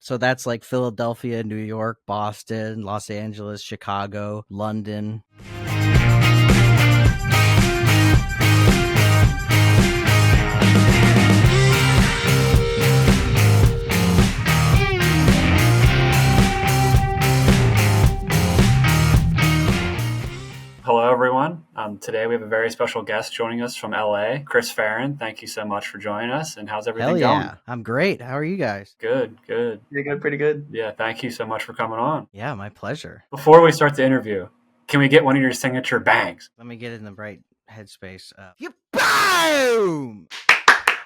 So that's like Philadelphia, New York, Boston, Los Angeles, Chicago, London. Hello, everyone. Today we have a very special guest joining us from LA, Chris Farren. Thank you so much for joining us. And how's Hell everything going? yeah. I'm great. How are you guys? Good, good. Pretty good, pretty good. Yeah, thank you so much for coming on. Yeah, my pleasure. Before we start the interview, can we get one of your signature bangs? Let me get in the right headspace. You boom!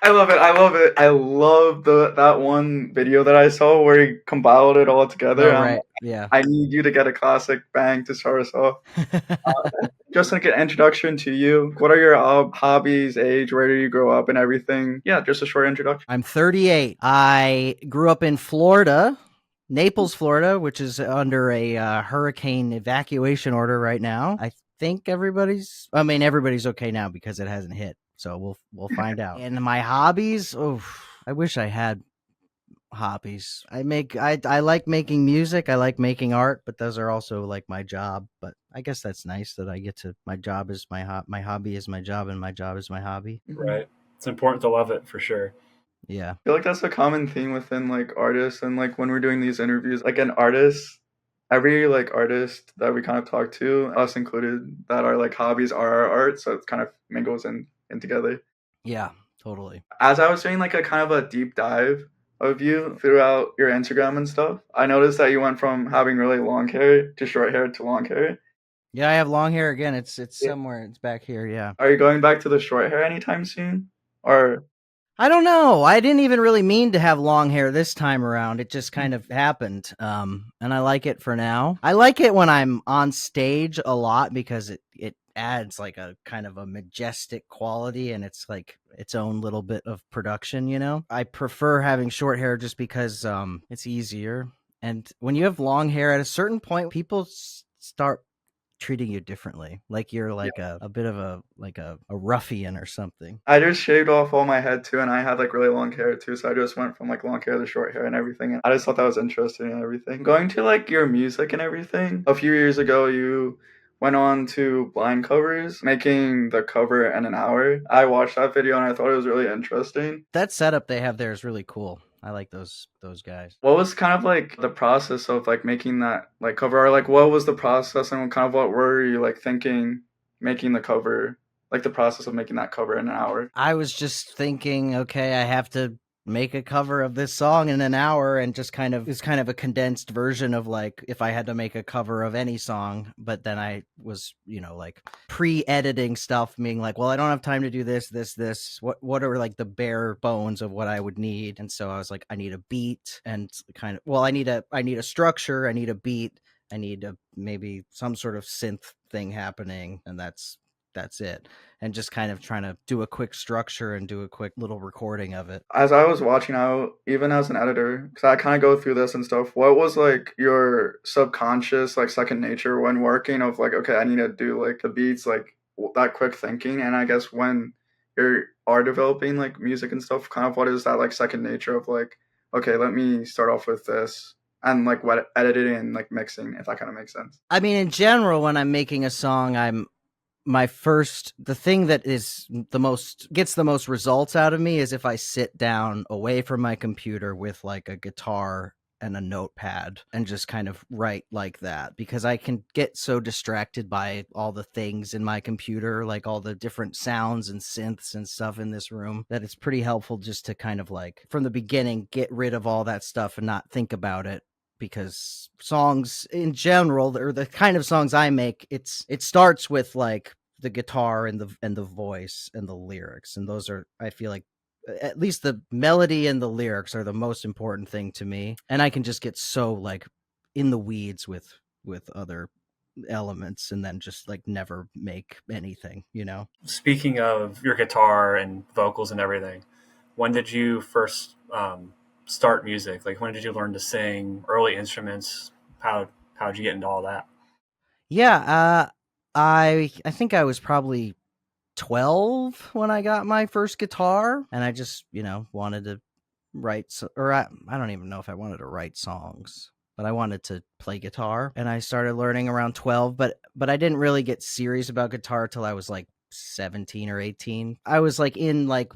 I love it. I love it. I love that one video that I saw where he compiled it all together. Oh, right. Yeah. I need you to get a classic bang to start us off. Just like an introduction to you. What are your hobbies, age, where did you grow up, and everything? Yeah, just a short introduction. I'm 38. I grew up in Florida, Naples, Florida, which is under a hurricane evacuation order right now. I think everybody's okay now because it hasn't hit. So we'll find out. And my hobbies, I wish I had hobbies. I like making music, I like making art, but those are also like my job. But I guess that's nice that I get to, my job is my hobby is my job, and my job is my hobby. Right. It's important to love it for sure. Yeah. I feel like that's a common theme within like artists, and like when we're doing these interviews, like an artist, every like artist that we kind of talk to, us included, that our like hobbies are our art, so it kind of mingles in together. Yeah, totally. As I was doing like a kind of a deep dive of you throughout your Instagram and stuff, I noticed that you went from having really long hair to short hair to long hair. Yeah, I have long hair again. It's Yeah. somewhere, it's back here. Yeah. Are you going back to the short hair anytime soon? Or I don't know. I didn't even really mean to have long hair this time around. It just kind of happened. And I like it for now. I like it when I'm on stage a lot because it adds like a kind of a majestic quality, and it's like its own little bit of production, you know? I prefer having short hair just because it's easier. And when you have long hair, at a certain point, people start treating you differently, like you're like a bit of a ruffian or something. I just shaved off all my head too, and I had like really long hair too, so I just went from like long hair to short hair and everything. And I just thought that was interesting and everything. Going to like your music and everything, a few years ago you went on to blind covers, making the cover in an hour. I watched that video and I thought it was really interesting. That setup they have there is really cool. I like those guys. What was kind of like the process of like making that like cover, or like what was the process and kind of what were you like thinking making the cover, like the process of making that cover in an hour? I was just thinking, okay, I have to make a cover of this song in an hour, and just kind of, it's kind of a condensed version of like if I had to make a cover of any song. But then I was, like pre-editing stuff, being like, well, I don't have time to do this. What are like the bare bones of what I would need? And so I was like, I need a beat, and kind of, well, I need a structure, I need a beat, I need maybe some sort of synth thing happening, and that's it. And just kind of trying to do a quick structure and do a quick little recording of it. As I was watching out, even as an editor, because I kind of go through this and stuff, what was like your subconscious, like second nature when working of like, okay, I need to do like the beats, like that quick thinking? And I guess when you are developing like music and stuff, kind of what is that like second nature of like, okay, let me start off with this, and like what editing and like mixing, if that kind of makes sense. I mean, in general, when I'm making a song, the thing that gets the most results out of me is if I sit down away from my computer with like a guitar and a notepad and just kind of write like that, because I can get so distracted by all the things in my computer, like all the different sounds and synths and stuff in this room, that it's pretty helpful just to kind of like from the beginning get rid of all that stuff and not think about it. Because songs in general, or the kind of songs I make, it starts with like the guitar and the voice and the lyrics, and those are, I feel like, at least the melody and the lyrics are the most important thing to me. And I can just get so like in the weeds with other elements, and then just like never make anything, Speaking of your guitar and vocals and everything, when did you first start music? Like, when did you learn to sing? Early instruments? How'd you get into all that? Yeah, I think I was probably 12 when I got my first guitar, and I just wanted to I don't even know if I wanted to write songs, but I wanted to play guitar, and I started learning around 12, but I didn't really get serious about guitar till I was like 17 or 18. I was like in like,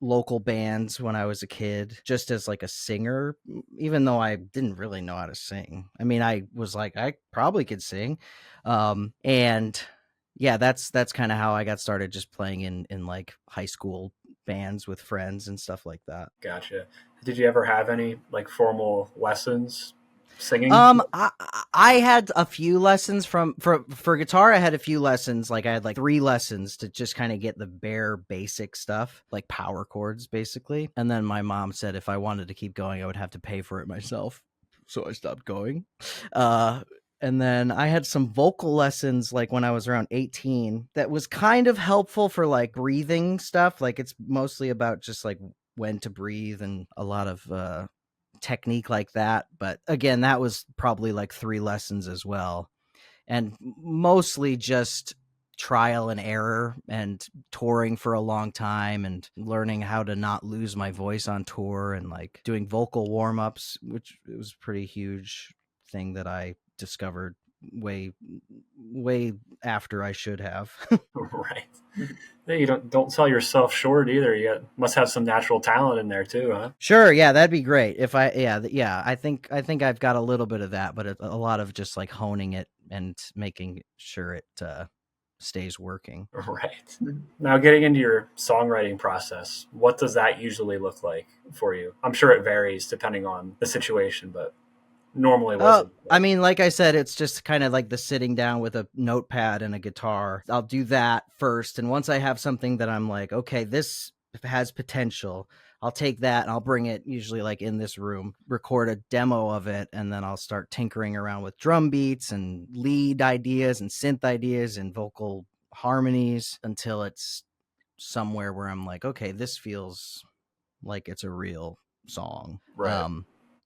local bands when I was a kid, just as like a singer, even though I didn't really know how to sing. I mean, I was like, I probably could sing. And yeah, that's kind of how I got started, just playing in like high school bands with friends and stuff like that. Gotcha. Did you ever have any like formal lessons singing? I had a few lessons for guitar. I had a few lessons. Like I had like 3 lessons to just kind of get the bare basic stuff, like power chords basically. And then my mom said if I wanted to keep going, I would have to pay for it myself. So I stopped going. And then I had some vocal lessons like when I was around 18 that was kind of helpful for like breathing stuff. Like it's mostly about just like when to breathe and a lot of technique like that. But again, that was probably like 3 lessons as well. And mostly just trial and error and touring for a long time and learning how to not lose my voice on tour and like doing vocal warm-ups, which was a pretty huge thing that I discovered way after I should have. Right. You don't sell yourself short either. Must have some natural talent in there too, huh? Sure, yeah, that'd be great. If I yeah, I think I've got a little bit of that, but a lot of just like honing it and making sure it stays working. Right. Now, getting into your songwriting process, what does that usually look like for you? I'm sure it varies depending on the situation, but normally was it? I mean, like I said, it's just kind of like the sitting down with a notepad and a guitar. I'll do that first, and once I have something that I'm like, okay, this has potential, I'll take that and I'll bring it usually like in this room, record a demo of it, and then I'll start tinkering around with drum beats and lead ideas and synth ideas and vocal harmonies until it's somewhere where I'm like, okay, this feels like it's a real song. Right.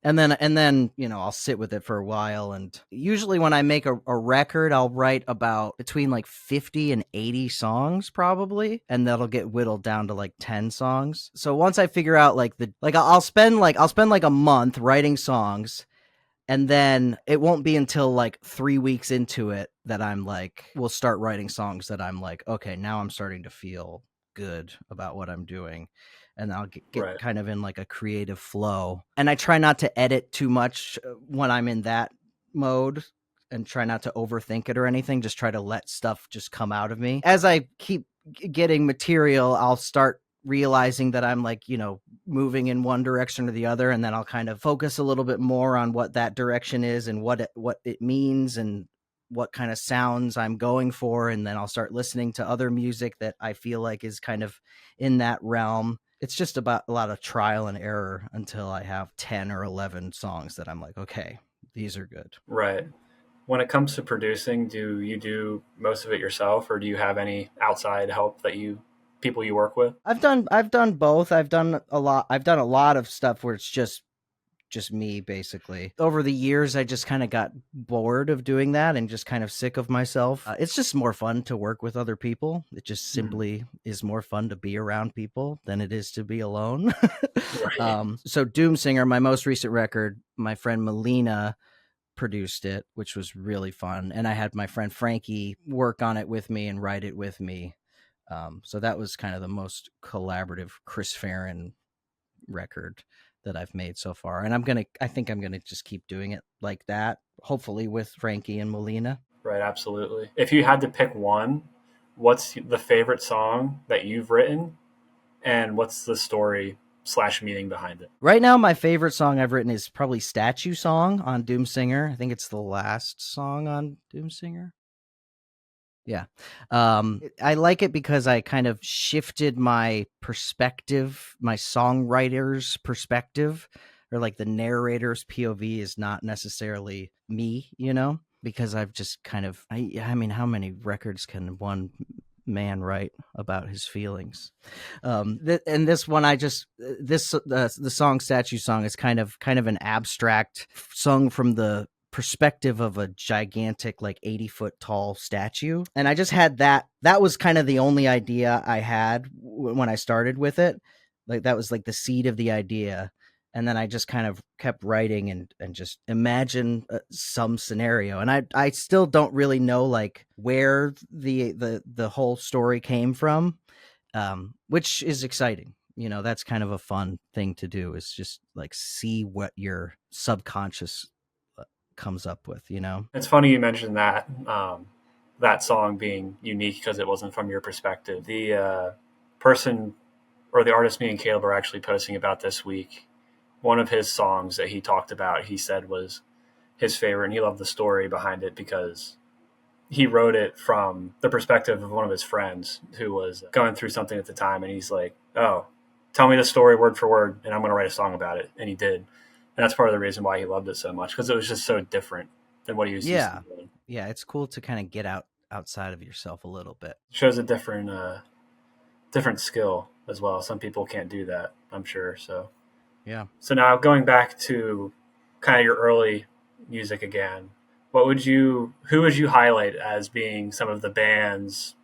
And then I'll sit with it for a while, and usually when I make a record, I'll write about between like 50 and 80 songs probably, and that'll get whittled down to like 10 songs. So once I figure out I'll spend like a month writing songs, and then it won't be until like 3 weeks into it that I'm like, we'll start writing songs that I'm like, okay, now I'm starting to feel good about what I'm doing. And I'll get Right. kind of in like a creative flow. And I try not to edit too much when I'm in that mode, and try not to overthink it or anything. Just try to let stuff just come out of me. As I keep getting material, I'll start realizing that I'm like, moving in one direction or the other, and then I'll kind of focus a little bit more on what that direction is and what it means and what kind of sounds I'm going for, and then I'll start listening to other music that I feel like is kind of in that realm. It's just about a lot of trial and error until I have 10 or 11 songs that I'm like, okay, these are good. Right. When it comes to producing, do you do most of it yourself, or do you have any outside help people you work with? I've done both. I've done a lot of stuff where it's just me basically. Over the years, I just kind of got bored of doing that and just kind of sick of myself. It's just more fun to work with other people. It just simply is more fun to be around people than it is to be alone. Right. So Doom Singer, my most recent record, my friend Melina produced it, which was really fun. And I had my friend Frankie work on it with me and write it with me. So that was kind of the most collaborative Chris Farren record that I've made so far. And I think I'm gonna just keep doing it like that, hopefully with Frankie and Melina. Right, absolutely. If you had to pick one, what's the favorite song that you've written, and what's the story / meaning behind it? Right now, my favorite song I've written is probably Statue Song on Doom Singer. I think it's the last song on Doom Singer. Yeah. I like it because I kind of shifted my perspective, my songwriter's perspective, or like the narrator's POV is not necessarily me, because I've just kind of, I mean, how many records can one man write about his feelings? And this one, the song Statue Song is kind of an abstract sung from the perspective of a gigantic, like 80-foot tall statue. And I just had that was kind of the only idea I had when I started with it. Like that was like the seed of the idea. And then I just kind of kept writing and just imagine some scenario. And I still don't really know like where the whole story came from, which is exciting. That's kind of a fun thing to do, is just like see what your subconscious comes up with. It's funny you mentioned that that song being unique because it wasn't from your perspective. The person or the artist me and Caleb are actually posting about this week, one of his songs that he talked about, he said was his favorite, and he loved the story behind it because he wrote it from the perspective of one of his friends who was going through something at the time, and he's like, "Oh, tell me the story word for word, and I'm going to write a song about it." And he did, and that's part of the reason why he loved it so much, because it was just so different than what he was used to doing. Yeah, it's cool to kind of get outside of yourself a little bit. It shows a different skill as well. Some people can't do that, I'm sure. So yeah. So now going back to kind of your early music again, who would you highlight as being some of the band's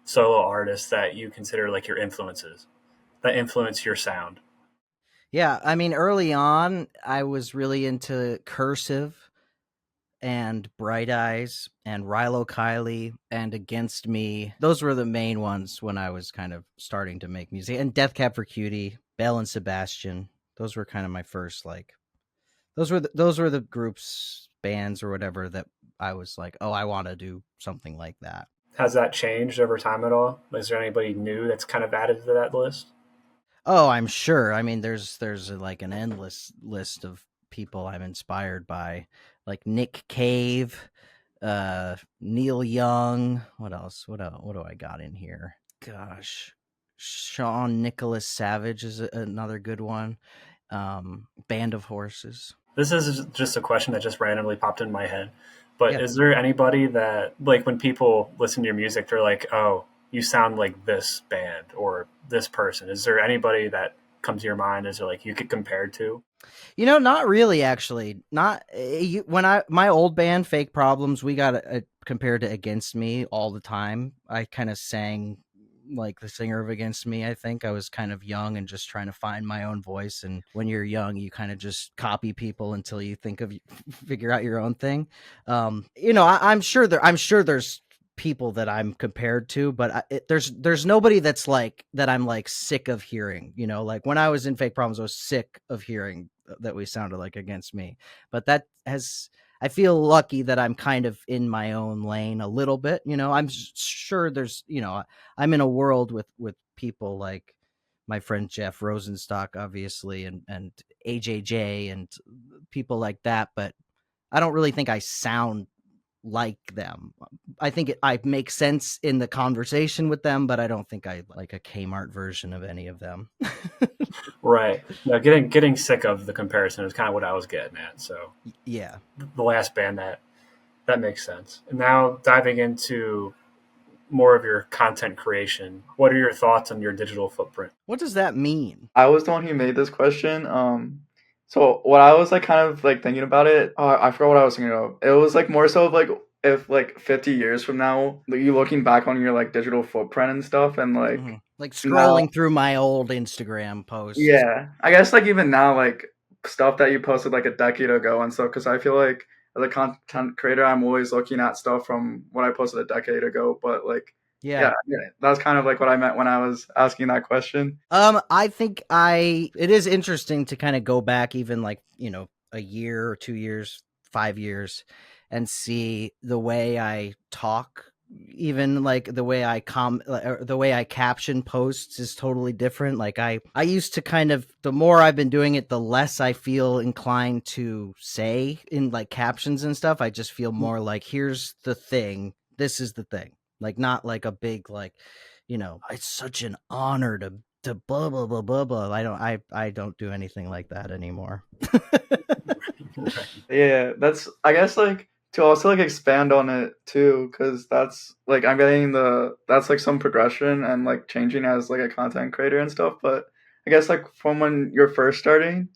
solo artists that you consider like your influences that influence your sound? Yeah, I mean, early on, I was really into Cursive and Bright Eyes and Rilo Kiley and Against Me. Those were the main ones when I was kind of starting to make music. And Death Cab for Cutie, Belle and Sebastian. Those were kind of my first like. Those were the groups, bands, or whatever that I was like, oh, I want to do something like that. Has that changed over time at all? Is there anybody new that's kind of added to that list? Oh, I'm sure. I mean, there's like an endless list of people I'm inspired by, like Nick Cave, Neil Young. What else? What do I got in here? Gosh, Sean Nicholas Savage is another good one. Band of Horses. This is just a question that just randomly popped in my head. But Yeah. Is there anybody that, like, when people listen to your music, they're like, "Oh, you sound like this band or this person"? Is there anybody that comes to your mind as like you could compare to? Not really, actually. Not when my old band, Fake Problems, we got compared to Against Me all the time. I kind of sang like the singer of Against Me. I think I was kind of young and just trying to find my own voice. And when you're young, you kind of just copy people until you figure out your own thing. I'm sure there's people that I'm compared to, but there's nobody that's like that I'm like sick of hearing. Like when I was in Fake Problems, I was sick of hearing that we sounded like Against Me. But I feel lucky that I'm kind of in my own lane a little bit. I'm sure there's I'm in a world with people like my friend Jeff Rosenstock, obviously, and AJJ and people like that, but I don't really think I sound like them. I think I make sense in the conversation with them, but I don't think I like a Kmart version of any of them. Right. No, getting sick of the comparison is kind of what I was getting at. So Yeah. the last band that makes sense. And now diving into more of your content creation, what are your thoughts on your digital footprint? What does that mean? I was the one who made this question. So what I was like kind of like thinking about it, I forgot what I was thinking of. It was like more so of like if like 50 years from now, like, you looking back on your like digital footprint and stuff, and like Like now, scrolling through my old Instagram posts. yeah, I guess like even now, like stuff that you posted like a decade ago and stuff, because I feel like as a content creator, I'm always looking at stuff from what I posted a decade ago. But like, Yeah. that's kind of like what I meant when I was asking that question. I think it is interesting to kind of go back even like, a year or 2 years, 5 years, and see the way I talk, even like the way the way I caption posts is totally different. Like I used to kind of, the more I've been doing it, the less I feel inclined to say in like captions and stuff. I just feel more like, here's the thing. This is the thing. Like not like a big, like, it's such an honor to blah blah blah blah blah. I don't do anything like that anymore. Right. Yeah, that's I guess like to also like expand on it too, because that's like I'm getting that's like some progression and like changing as like a content creator and stuff. But I guess like from when you're first starting,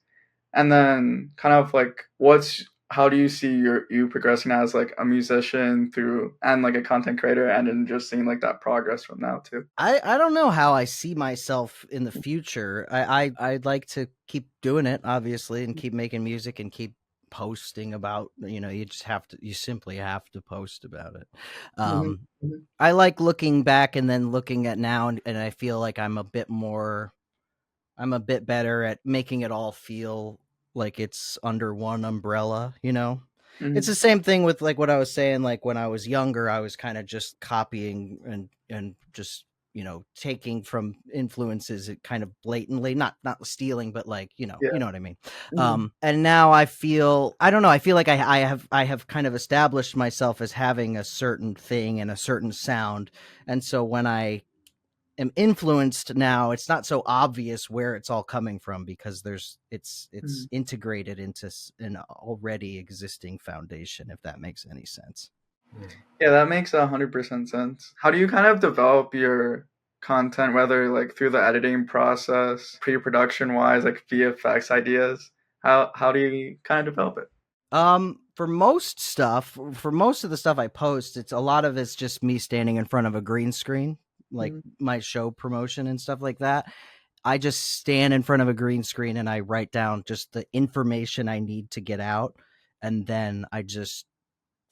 and then kind of like what's how do you see you progressing as like a musician through and like a content creator, and then just seeing like that progress from now too? I don't know how I see myself in the future. I'd like to keep doing it, obviously, and keep making music and keep posting about, you simply have to post about it. Mhm, mhm, I like looking back and then looking at now, and I feel like I'm a bit better at making it all feel like it's under one umbrella, you know? It's the mhm. same thing with like what I was saying, like when I was younger, I was kind of just copying and just, taking from influences kind of blatantly, not stealing, but like, Yeah. you know what I mean. Mhm, And now I don't know, I feel like I have kind of established myself as having a certain thing and a certain sound. And so when I am influenced now, it's not so obvious where it's all coming from because it's mhm. integrated into an already existing foundation, if that makes any sense. Yeah, that makes 100% sense. How do you kind of develop your content, whether like through the editing process, pre-production wise, like VFX ideas? How do you kind of develop it? For most of the stuff I post, it's a lot of it's just me standing in front of a green screen, like Mhm, my show promotion and stuff like that. I just stand in front of a green screen and I write down just the information I need to get out, and then I just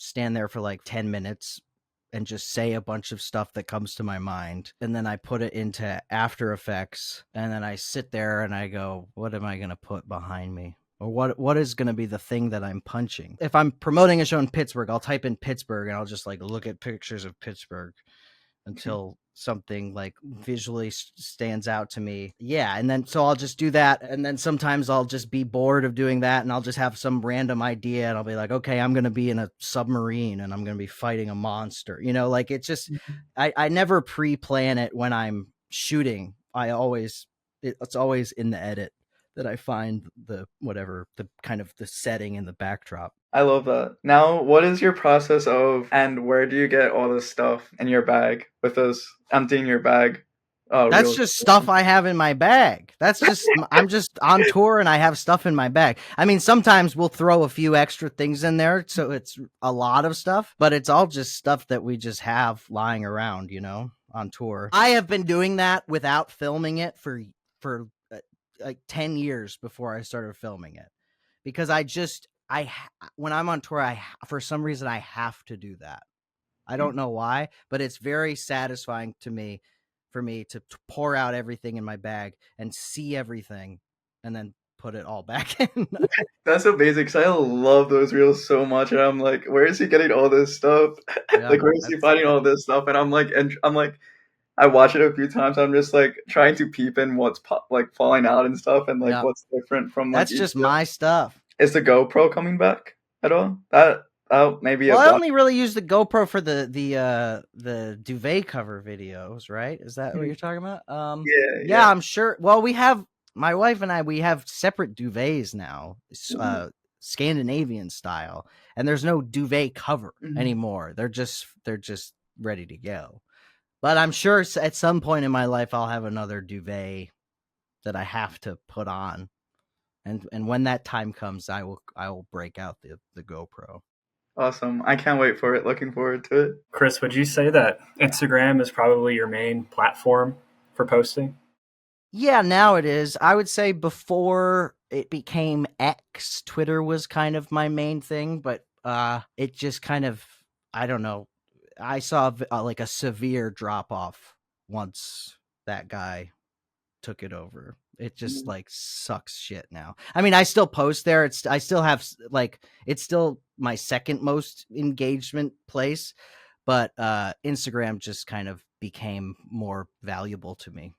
stand there for like 10 minutes and just say a bunch of stuff that comes to my mind, and then I put it into After Effects, and then I sit there and I go, what am I going to put behind me, or what is going to be the thing that I'm punching. If I'm promoting a show in Pittsburgh, I'll type in Pittsburgh and I'll just like look at pictures of Pittsburgh mhm. until something like visually stands out to me. Yeah, and then so I'll just do that, and then sometimes I'll just be bored of doing that and I'll just have some random idea and I'll be like, okay, I'm going to be in a submarine and I'm going to be fighting a monster. Like it's just I never pre-plan it when I'm shooting. It's always in the edit that I find the kind of the setting and the backdrop. I love that. Now, what is your process of, and where do you get all this stuff in your bag with this emptying your bag? That's Real. just stuff I have in my bag. I'm just on tour and I have stuff in my bag. I mean, sometimes we'll throw a few extra things in there, so it's a lot of stuff, but it's all just stuff that we just have lying around, on tour. I have been doing that without filming it for like 10 years before I started filming it, because when I'm on tour, for some reason I have to do that. I don't know why, but it's very satisfying to me for me to pour out everything in my bag and see everything and then put it all back in. That's amazing because I love those reels so much, and I'm like, where is he getting all this stuff? Yeah, Like, where is he finding all this stuff? And I'm like, I watch it a few times. I'm just like trying to peep in what's like falling out and stuff, and like yeah. what's different from like That's each just reel. my stuff. Is the GoPro coming back at all? That may be a Well, I block. only really use the GoPro for the duvet cover videos, right? Is that what you're talking about? Yeah, Yeah, yeah. I'm sure. Well, my wife and we have separate duvets now, Ooh. Scandinavian style, and there's no duvet cover Mhm. anymore. They're just ready to go. But I'm sure at some point in my life I'll have another duvet that I have to put on, and when that time comes, I will break out the GoPro. Awesome. I can't wait for it. Looking forward to it. Chris, would you say that Instagram is probably your main platform for posting? Yeah, now it is. I would say before it became X, Twitter was kind of my main thing, but it just kind of, I don't know. I saw like a severe drop off once that guy took it over. It just Mhm. like sucks shit now. I mean, I still post there. I still have like it's still my second most engagement place, but Instagram just kind of became more valuable to me,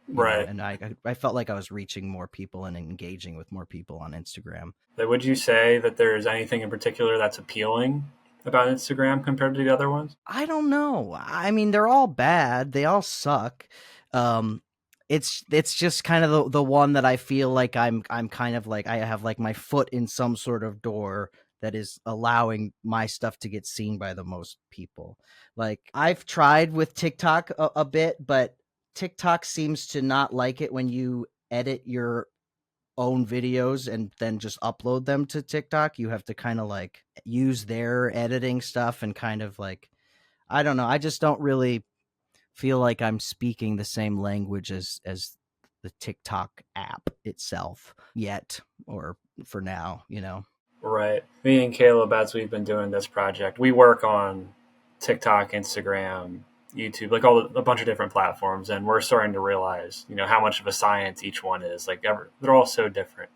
Right. and I felt like I was reaching more people and engaging with more people on Instagram. But would you say that there's anything in particular that's appealing about Instagram compared to the other ones? I don't know. I mean, they're all bad. They all suck. Um, it's just kind of the one that I feel like I'm kind of like I have like my foot in some sort of door that is allowing my stuff to get seen by the most people. Like I've tried with TikTok a bit, but TikTok seems to not like it when you edit your own videos and then just upload them to TikTok. You have to kind of like use their editing stuff and kind of like, I don't know. I just don't really feel like I'm speaking the same language as the TikTok app itself yet, or for now, you know. Right. Me and Caleb, as we've been doing this project, we work on TikTok, Instagram, YouTube, like a bunch of different platforms, and we're starting to realize, how much of a science each one is. Like, they're all so different.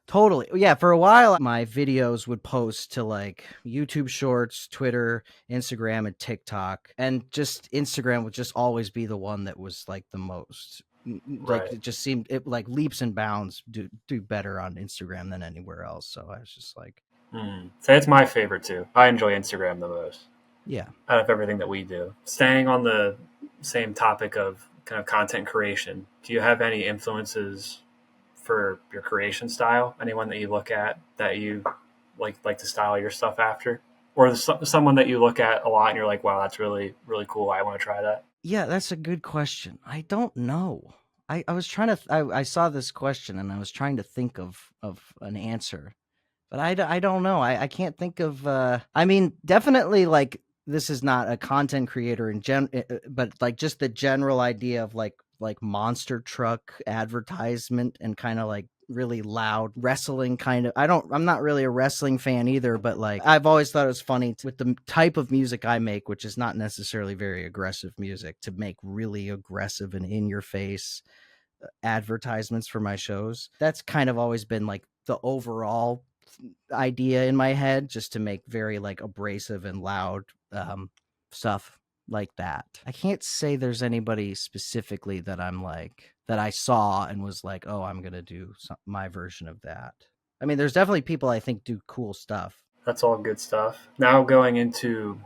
Totally. Yeah, for a while my videos would post to like YouTube Shorts, Twitter, Instagram, and TikTok. And just Instagram would just always be the one that was like the most like Right. it just seemed it like leaps and bounds do better on Instagram than anywhere else. So I was just like, So it's my favorite too. I enjoy Instagram the most yeah. out of everything that we do. Staying on the same topic of kind of content creation, do you have any influences for your creation style? Anyone that you look at that you like to style your stuff after, or someone that you look at a lot and you're like, wow, that's really really cool. I want to try that. Yeah, that's a good question. I don't know. I was trying to I saw this question and I was trying to think of an answer, but I don't know. I can't think of I mean, definitely like this is not a content creator in but like just the general idea of like monster truck advertisement and kind of like really loud wrestling kind of. I'm not really a wrestling fan either, but like I've always thought it was funny with the type of music I make, which is not necessarily very aggressive music, to make really aggressive and in your face advertisements for my shows. That's kind of always been like the overall idea in my head, just to make very like abrasive and loud stuff like that. I can't say there's anybody specifically that I'm like that I saw and was like, oh, I'm gonna do my version of that. I mean, there's definitely people I think do cool stuff. That's all good stuff. Now going into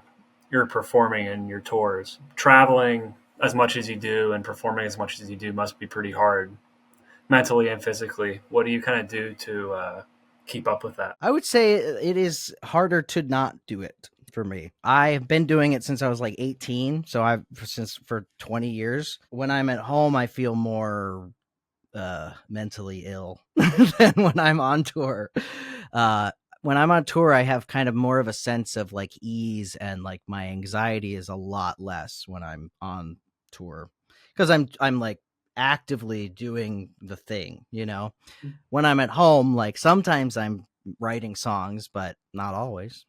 your performing and your tours, traveling as much as you do and performing as much as you do must be pretty hard mentally and physically. What do you kind of do to keep up with that? I would say it is harder to not do it for me. I have been doing it since I was like 18, so I've since for 20 years. When I'm at home, I feel more mentally ill than when I'm on tour. When I'm on tour, I have kind of more of a sense of like ease, and like my anxiety is a lot less when I'm on tour because I'm like actively doing the thing, you know. When I'm at home, like sometimes I'm writing songs, but not always.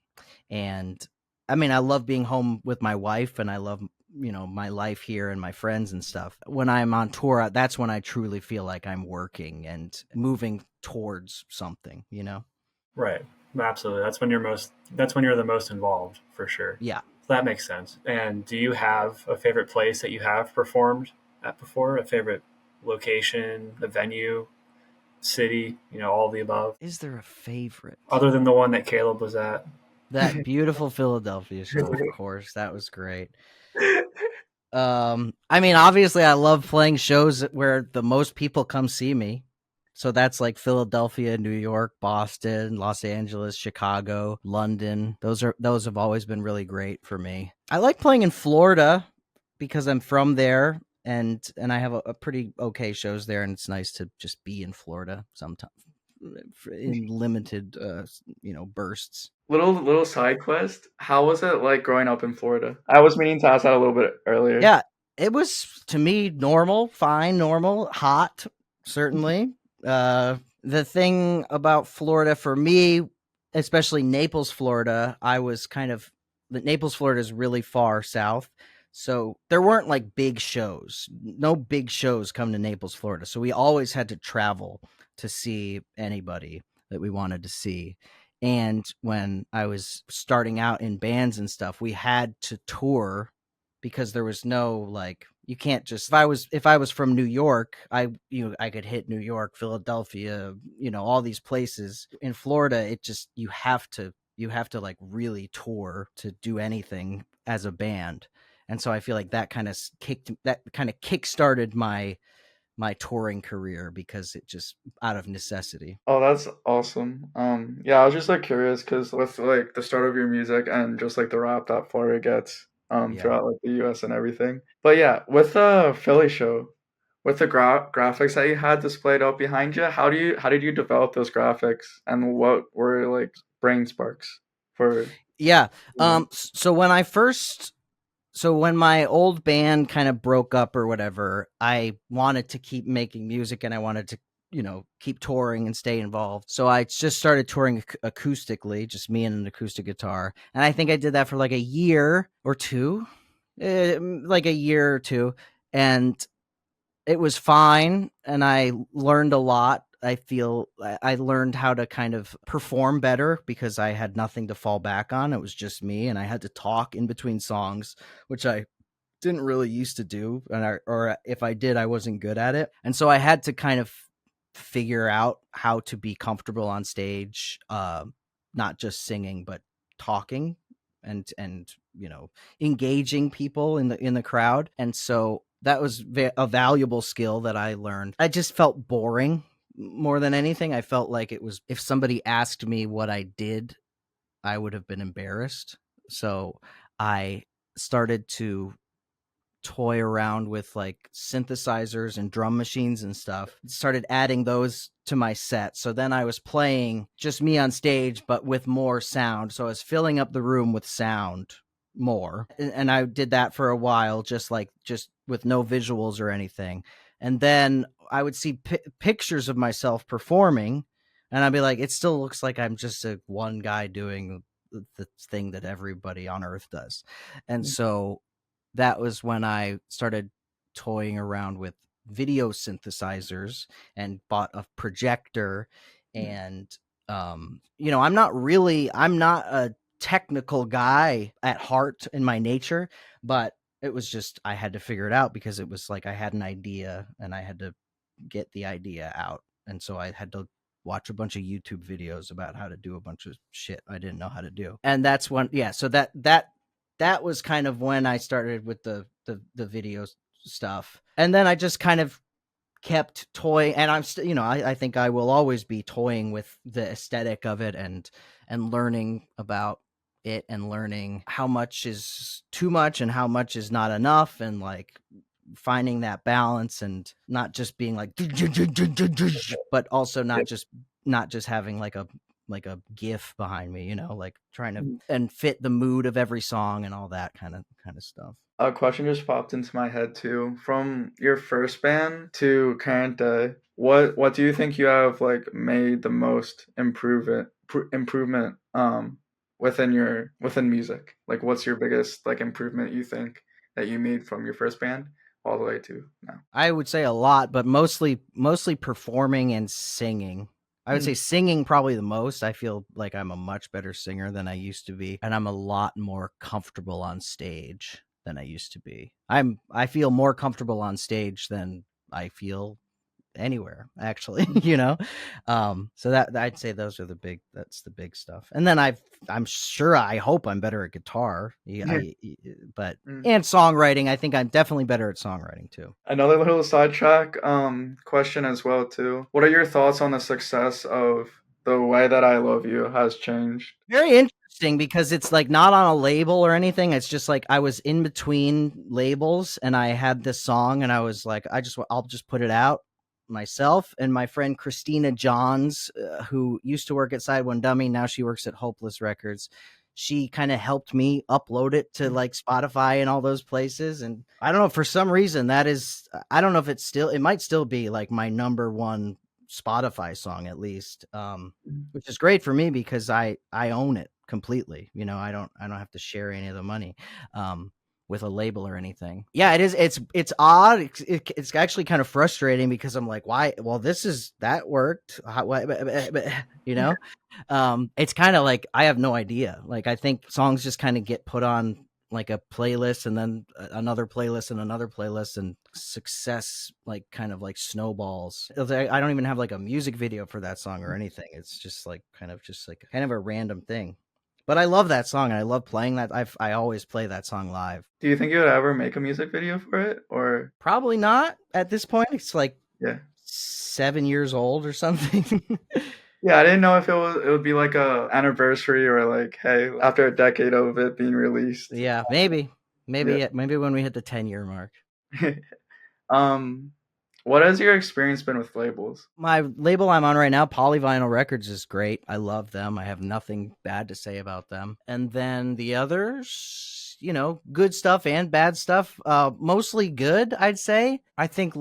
And I mean, I love being home with my wife and I love, my life here and my friends and stuff. When I'm on tour, that's when I truly feel like I'm working and moving towards something, you know? Right. Absolutely. That's when you're the most involved for sure. Yeah. That makes sense. And do you have a favorite place that you have performed at before? A favorite location, a venue, city, all of the above? Is there a favorite? Other than the one that Caleb was at? That beautiful Philadelphia show, of course. That was great. I mean, obviously I love playing shows where the most people come see me. So that's like Philadelphia, New York, Boston, Los Angeles, Chicago, London. Those have always been really great for me. I like playing in Florida because I'm from there and I have a pretty okay shows there, and it's nice to just be in Florida sometimes in limited bursts. Little side quest. How was it like growing up in Florida? I was meaning to ask that a little bit earlier. Yeah, it was to me normal, fine, normal, hot, certainly. The thing about Florida for me, especially Naples, Florida, Naples, Florida is really far south. So there weren't like big shows. No big shows come to Naples, Florida. So we always had to travel to see anybody that we wanted to see. And when I was starting out in bands and stuff, we had to tour because there was no like, you can't just, if I was from New York, I could hit New York, Philadelphia, all these places. In Florida, it just, you have to like really tour to do anything as a band. And so I feel like that kind of kick-started my touring career because it just out of necessity. Oh, that's awesome. Yeah, I was just like curious because with like the start of your music and just like the rap that Florida gets Yeah. throughout like the US and everything. But yeah, with the Philly show, with the graphics that you had displayed up behind you, how did you develop those graphics, and what were like brain sparks for Yeah. them? So when my old band kind of broke up or whatever, I wanted to keep making music and I wanted to, keep touring and stay involved. So I just started touring acoustically, just me and an acoustic guitar. And I think I did that for like a year or two, like a year or two. And it was fine. And I learned a lot. I feel I learned how to kind of perform better because I had nothing to fall back on. It was just me, and I had to talk in between songs, which I didn't really used to do, or if I did, I wasn't good at it, and so I had to kind of figure out how to be comfortable on stage, not just singing but talking and engaging people in the crowd, and so that was a valuable skill that I learned. I just felt boring more than anything. I felt like it was, if somebody asked me what I did, I would have been embarrassed. So I started to toy around with like synthesizers and drum machines and stuff. Started adding those to my set. So then I was playing just me on stage, but with more sound. So I was filling up the room with sound more. And I did that for a while, just with no visuals or anything. And then I would see pictures of myself performing, and I'd be like, it still looks like I'm just a one guy doing the thing that everybody on earth does. And so that was when I started toying around with video synthesizers and bought a projector. And I'm not a technical guy at heart in my nature, but it was just, I had to figure it out because it was like I had an idea and I had to get the idea out. And so I had to watch a bunch of YouTube videos about how to do a bunch of shit I didn't know how to do. And that's when, yeah, so that was kind of when I started with the video stuff. And then I just kind of kept toying, and I'm still, I think I will always be toying with the aesthetic of it and learning about it and learning how much is too much and how much is not enough, and like finding that balance and not just being like but also not just having like a gif behind me, like trying to and fit the mood of every song and all that kind of stuff. A question just popped into my head too. From your first band to current day, what do you think you have like made the most improvement within music? Like, what's your biggest like improvement you think that you made from your first band all the way to now? I would say a lot, but mostly performing and singing. I would say singing probably the most. I feel like I'm a much better singer than I used to be, and I'm a lot more comfortable on stage than I used to be. I feel more comfortable on stage than I feel anywhere, actually. So that I'd say that's the big stuff. And then I'm sure, I hope I'm better at guitar. But and songwriting, I think I'm definitely better at songwriting too. Another little sidetrack question as well too. What are your thoughts on the success of The Way That I Love You Has Changed? Very interesting, because it's like not on a label or anything. It's just like I was in between labels and I had this song and I was like, I'll just put it out myself. And my friend Christina Johns, who used to work at Side One Dummy, now she works at Hopeless Records, she kind of helped me upload it to like Spotify and all those places. And I don't know, for some reason I don't know if it might still be like my number one Spotify song, at least, which is great for me because I own it completely. I don't have to share any of the money with a label or anything. Yeah, it is. It's odd. It's actually kind of frustrating because I'm like, why? Well, that worked. It's kind of like I have no idea. Like, I think songs just kind of get put on like a playlist and then another playlist and another playlist, and success like kind of like snowballs. I don't even have like a music video for that song or anything. It's just like kind of a random thing. But I love that song and I love playing that. I always play that song live. Do you think you would ever make a music video for it, or Probably not at this point. It's like yeah? 7 years old or something. Yeah, I didn't know if it would be like a anniversary or like, hey, after a decade of it being released. Yeah, maybe Yeah. when we hit the 10-year mark. um What has your experience been with labels? My label I'm on right now, Polyvinyl Records, is great. I love them. I have nothing bad to say about them. And then the others, good stuff and bad stuff. Mostly good, I'd say. I think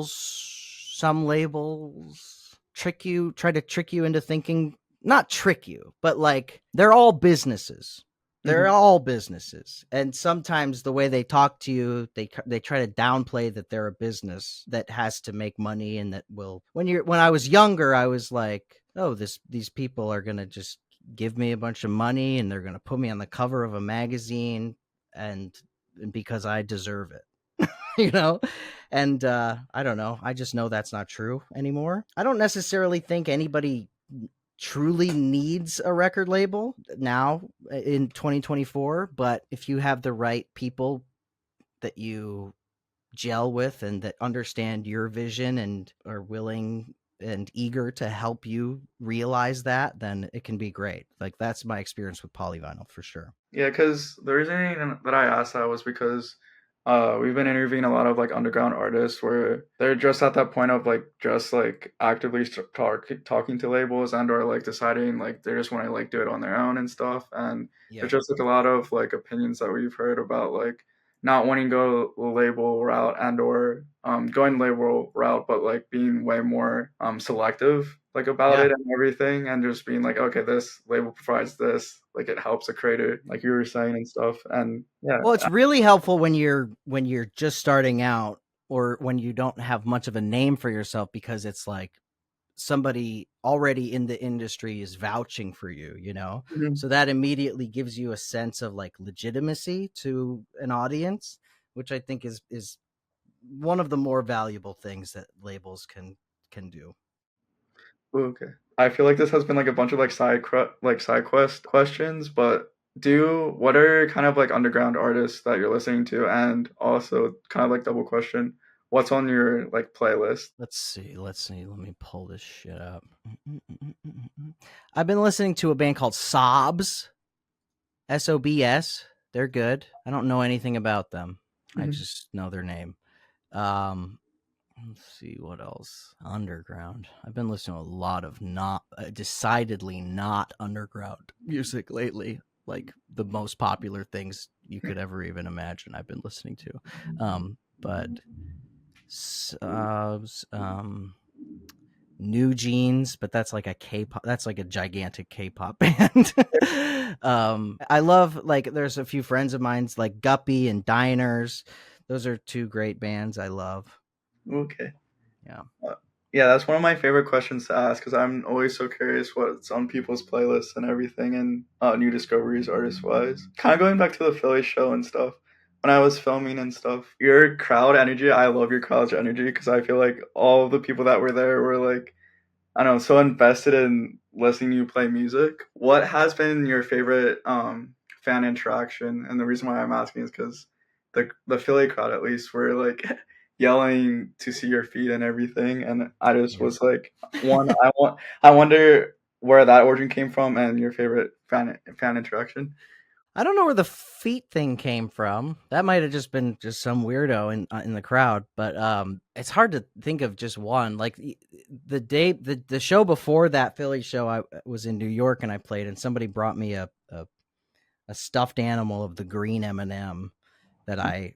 some labels try to trick you into thinking, not trick you, but like they're all businesses. They're all businesses, and sometimes the way they talk to you, they try to downplay that they're a business that has to make money, and that will. When I was younger, I was like, oh, these people are gonna just give me a bunch of money, and they're gonna put me on the cover of a magazine, and because I deserve it, And I don't know. I just know that's not true anymore. I don't necessarily think anybody truly needs a record label now in 2024, but if you have the right people that you gel with and that understand your vision and are willing and eager to help you realize that, then it can be great. Like, that's my experience with Polyvinyl for sure. Yeah, because the reason that I asked that was because we've been interviewing a lot of like underground artists where they're just at that point of like just like actively talking to labels and or like deciding like they just want to like do it on their own and stuff. And Yeah. there's just like a lot of like opinions that we've heard about like not wanting to go the label route and or going label route, but like being way more selective like about Yeah. it and everything, and just being like, okay, this label provides this, like it helps the creator, like you were saying and stuff. And yeah, Well, it's really helpful when you're just starting out, or when you don't have much of a name for yourself, because it's like somebody already in the industry is vouching for you. Mhm. So that immediately gives you a sense of like legitimacy to an audience, which I think is one of the more valuable things that labels can do. Okay. I feel like this has been like a bunch of like side quest questions, but what are kind of like underground artists that you're listening to, and also kind of like double question, what's on your like playlist? Let's see. Let me pull this shit up. I've been listening to a band called Sobs, SOBS. They're good. I don't know anything about them. I Mhm. just know their name. Um, let's see what else. Underground. I've been listening to a lot of not decidedly not underground music lately. Like the most popular things you could ever even imagine. I've been listening to, but New Jeans, but that's like a K-pop. That's like a gigantic K-pop band. I love, like, there's a few friends of mine's like Guppy and Diners. Those are two great bands I love. Okay. Yeah. Yeah, that's one of my favorite questions to ask because I'm always so curious what's on people's playlists and everything, and new discoveries artist wise. Kind of going back to the Philly show and stuff. When I was filming and stuff, your crowd energy, I love your crowd's energy because I feel like all of the people that were there were like, I don't know, so invested in listening to you play music. What has been your favorite fan interaction? And the reason why I'm asking is because the Philly crowd, at least, were like yelling to see your feet and everything, and I just Yeah. was like, I wonder where that origin came from and your favorite fan interaction. I don't know where the feet thing came from. That might have just been just some weirdo in the crowd, but it's hard to think of just one. Like the show before that Philly show, I was in New York and I played, and somebody brought me a stuffed animal of the green M&M that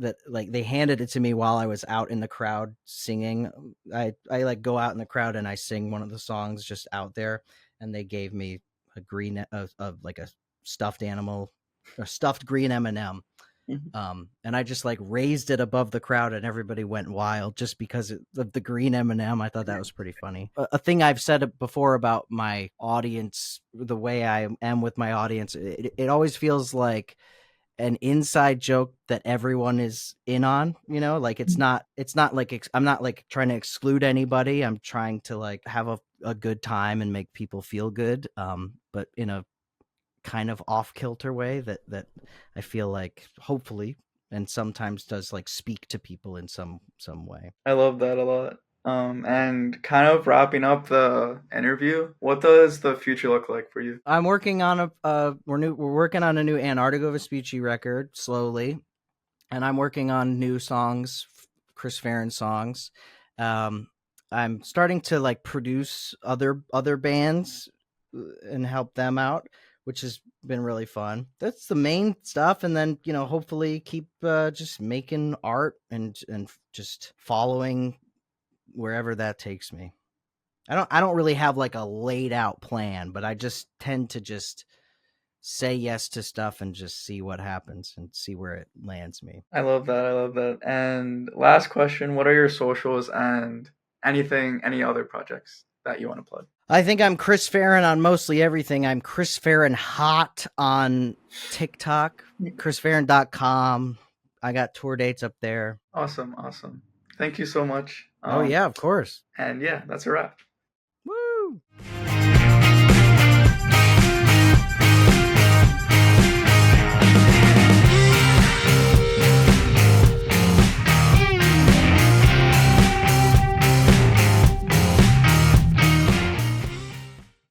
that like they handed it to me while I was out in the crowd singing. I like go out in the crowd and I sing one of the songs just out there, and they gave me a green of like a stuffed animal, a stuffed green M&M. Mhm. And I just like raised it above the crowd, and everybody went wild just because of the green M&M. I thought that was pretty funny. A thing I've said before about my audience, the way I am with my audience, it always feels like an inside joke that everyone is in on, like it's not like I'm not like trying to exclude anybody. I'm trying to like have a good time and make people feel good, but in a kind of off kilter way that I feel like hopefully and sometimes does like speak to people in some way. I love that a lot. And kind of wrapping up the interview, what does the future look like for you? I'm working on we're working on a new Antarctigo Vespucci record slowly, and I'm working on new songs Chris Farren songs. I'm starting to like produce other bands and help them out, which has been really fun. That's the main stuff, and then hopefully keep just making art and just following wherever that takes me. I don't really have like a laid out plan, but I just tend to just say yes to stuff and just see what happens and see where it lands me. I love that. I love that. And last question, what are your socials and any other projects that you want to plug? I think I'm Chris Farren on mostly everything. I'm Chris Farren Hot on TikTok, chrisfarren.com. I got tour dates up there. Awesome. Thank you so much. Oh yeah, of course. And yeah, that's a wrap. Woo!